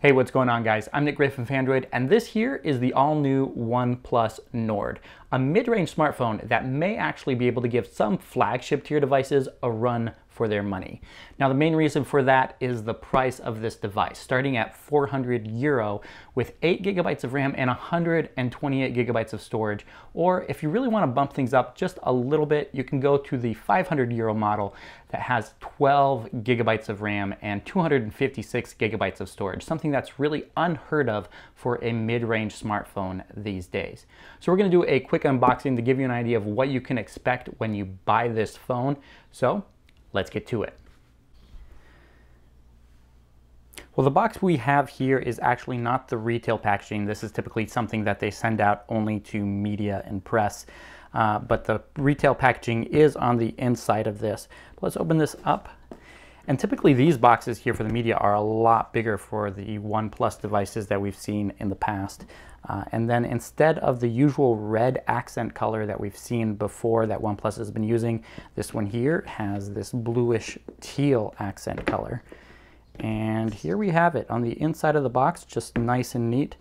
Hey, what's going on, guys? I'm Nick Gray from Phandroid, and this here is the all-new OnePlus Nord, a mid-range smartphone that may actually be able to give some flagship tier devices a run for their money. Now, the main reason for that is the price of this device, starting at €400 with 8 gigabytes of RAM and 128 gigabytes of storage. Or if you really want to bump things up just a little bit, you can go to the €500 model that has 12 gigabytes of RAM and 256 gigabytes of storage, something that's really unheard of for a mid-range smartphone these days. So we're going to do a quick unboxing to give you an idea of what you can expect when you buy this phone. So let's get to it. Well, the box we have here is actually not the retail packaging. This is typically something that they send out only to media and press. But the retail packaging is on the inside of this. Let's open this up. And typically these boxes here for the media are a lot bigger for the OnePlus devices that we've seen in the past. And then instead of the usual red accent color that we've seen before that OnePlus has been using, this one here has this bluish teal accent color. And here we have it on the inside of the box, just nice and neat.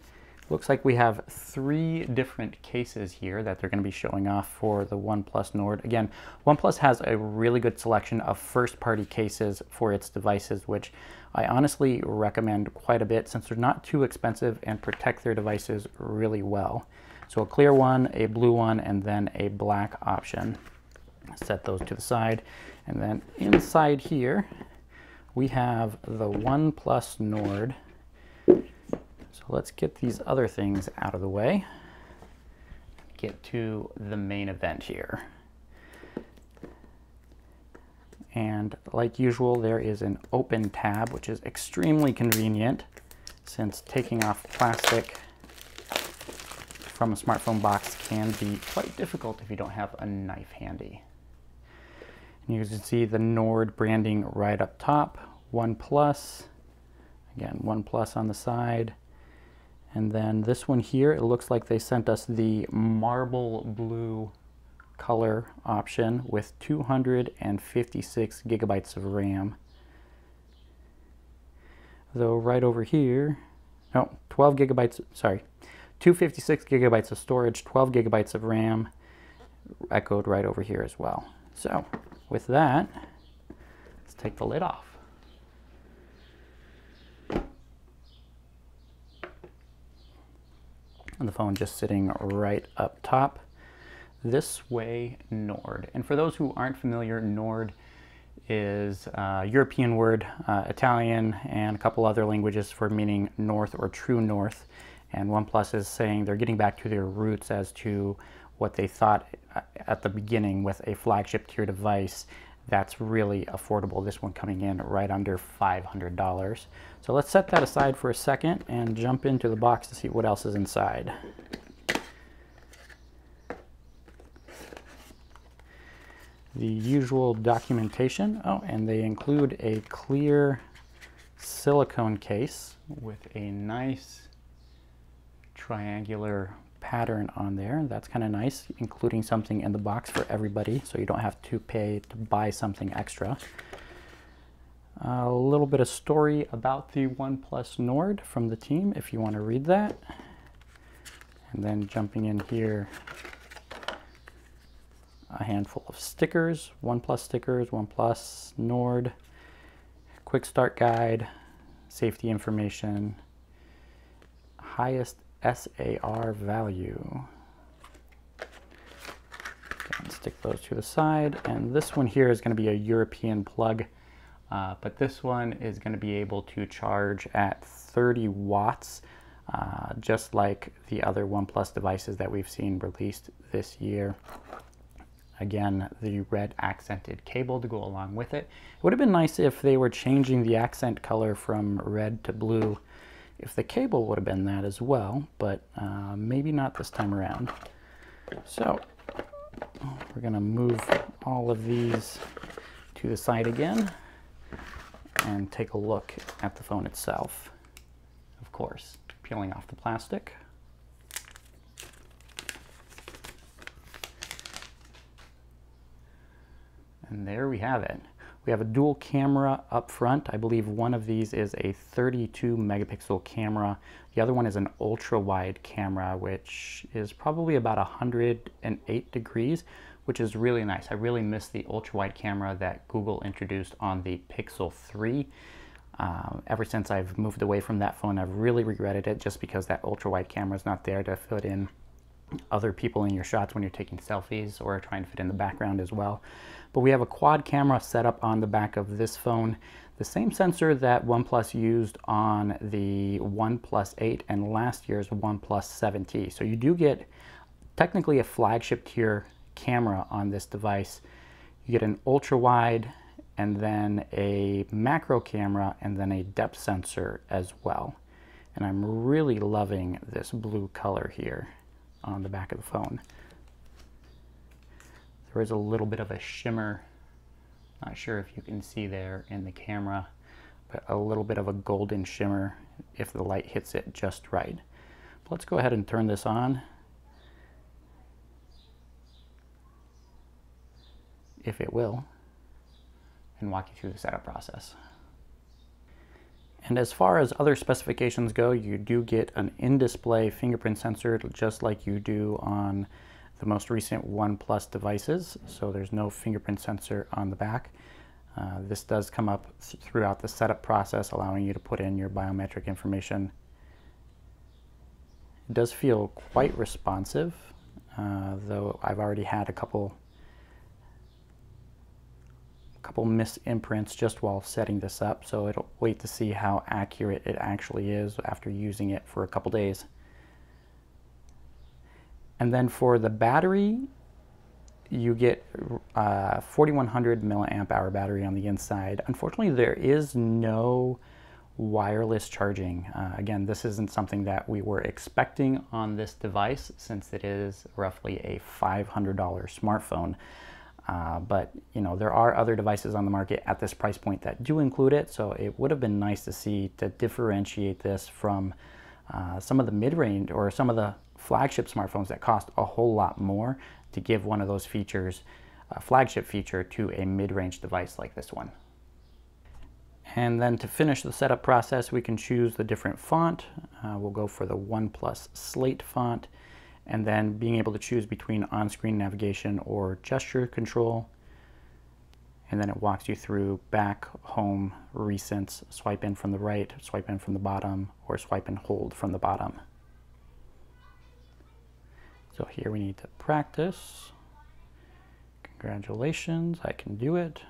Looks like we have 3 different cases here that they're going to be showing off for the OnePlus Nord. Again, OnePlus has a really good selection of first-party cases for its devices, which I honestly recommend quite a bit since they're not too expensive and protect their devices really well. So a clear one, a blue one, and then a black option. Set those to the side. And then inside here, we have the OnePlus Nord. So let's get these other things out of the way. Get to the main event here. And like usual, there is an open tab, which is extremely convenient since taking off plastic from a smartphone box can be quite difficult if you don't have a knife handy. And you can see the Nord branding right up top, OnePlus, again, OnePlus on the side. And then this one here, it looks like they sent us the marble blue color option with 256 gigabytes of RAM. Though right over here, no, 12 gigabytes, sorry, 256 gigabytes of storage, 12 gigabytes of RAM, echoed right over here as well. So with that, let's take the lid off. And the phone just sitting right up top. This way, Nord. And for those who aren't familiar, Nord is a European word, Italian, and a couple other languages for meaning north or true north. And OnePlus is saying they're getting back to their roots as to what they thought at the beginning with a flagship tier device that's really affordable. This one coming in right under $500. So let's set that aside for a second and jump into the box to see what else is inside. The usual documentation. Oh, and they include a clear silicone case with a nice triangular pattern on there. That's kind of nice, including something in the box for everybody, so you don't have to pay to buy something extra. A little bit of story about the OnePlus Nord from the team if you want to read that. And then jumping in here, a handful of stickers, OnePlus Nord, quick start guide, safety information, highest SAR value. And stick those to the side. And this one here is going to be a European plug, but this one is going to be able to charge at 30 watts, just like the other OnePlus devices that we've seen released this year. Again, the red accented cable to go along with it. It would have been nice if they were changing the accent color from red to blue, if the cable would have been that as well, but maybe not this time around. So we're going to move all of these to the side again and take a look at the phone itself. Of course, peeling off the plastic. And there we have it. We have a dual camera up front. I believe one of these is a 32 megapixel camera. The other one is an ultra wide camera, which is probably about 108 degrees, which is really nice. I really miss the ultra wide camera that Google introduced on the Pixel 3. Ever since I've moved away from that phone, I've really regretted it, just because that ultra wide camera is not there to fit in other people in your shots when you're taking selfies or trying to fit in the background as well. But we have a quad camera set up on the back of this phone, the same sensor that OnePlus used on the OnePlus 8 and last year's OnePlus 7T. So you do get technically a flagship tier camera on this device. You get an ultra wide and then a macro camera and then a depth sensor as well. And I'm really loving this blue color here on the back of the phone. There is a little bit of a shimmer, not sure if you can see there in the camera, but a little bit of a golden shimmer if the light hits it just right. But let's go ahead and turn this on, if it will, and walk you through the setup process. And as far as other specifications go, you do get an in-display fingerprint sensor, just like you do on the most recent OnePlus devices. So there's no fingerprint sensor on the back. This does come up throughout the setup process, allowing you to put in your biometric information. It does feel quite responsive, though I've already had a couple misimprints just while setting this up, so it'll wait to see how accurate it actually is after using it for a couple days. And then for the battery, you get 4100 milliamp hour battery on the inside. Unfortunately, there is no wireless charging. Again, this isn't something that we were expecting on this device, since it is roughly a $500 smartphone. But you know, there are other devices on the market at this price point that do include it, so it would have been nice to see to differentiate this from some of the mid-range or some of the flagship smartphones that cost a whole lot more, to give one of those features, a flagship feature, to a mid-range device like this one. And then to finish the setup process, we can choose the different font. We'll go for the OnePlus Slate font, and then being able to choose between on-screen navigation or gesture control. And then it walks you through back, home, recents, swipe in from the right, swipe in from the bottom, or swipe and hold from the bottom. So here we need to practice. Congratulations, I can do it.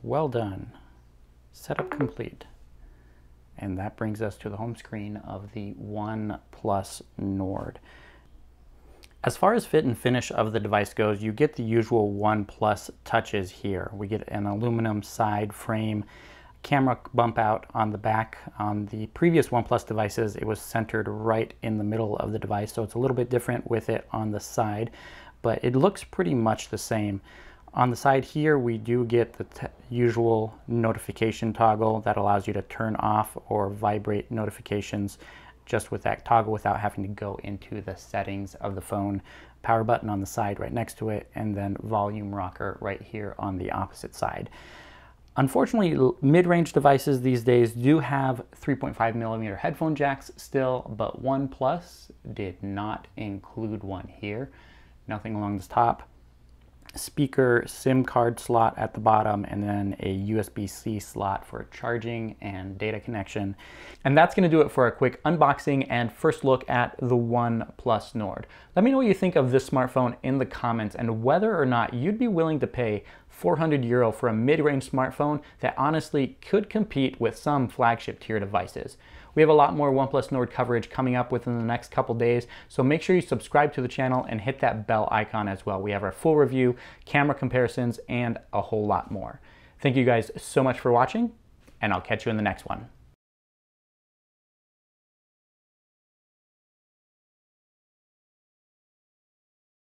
Well done. Setup complete. And that brings us to the home screen of the OnePlus Nord. As far as fit and finish of the device goes, you get the usual OnePlus touches here. We get an aluminum side frame, camera bump out on the back. On the previous OnePlus devices, it was centered right in the middle of the device, so it's a little bit different with it on the side, but it looks pretty much the same. On the side here, we do get the usual notification toggle that allows you to turn off or vibrate notifications just with that toggle without having to go into the settings of the phone. Power button on the side right next to it, and then volume rocker right here on the opposite side. Unfortunately, mid-range devices these days do have 3.5mm headphone jacks still, but OnePlus did not include one here. Nothing along the top. Speaker, SIM card slot at the bottom, and then a USB-C slot for charging and data connection. And that's going to do it for a quick unboxing and first look at the OnePlus Nord. Let me know what you think of this smartphone in the comments, and whether or not you'd be willing to pay 400 euro for a mid-range smartphone that honestly could compete with some flagship tier devices. We have a lot more OnePlus Nord coverage coming up within the next couple days, so make sure you subscribe to the channel and hit that bell icon as well. We have our full review, camera comparisons, and a whole lot more. Thank you guys so much for watching, and I'll catch you in the next one.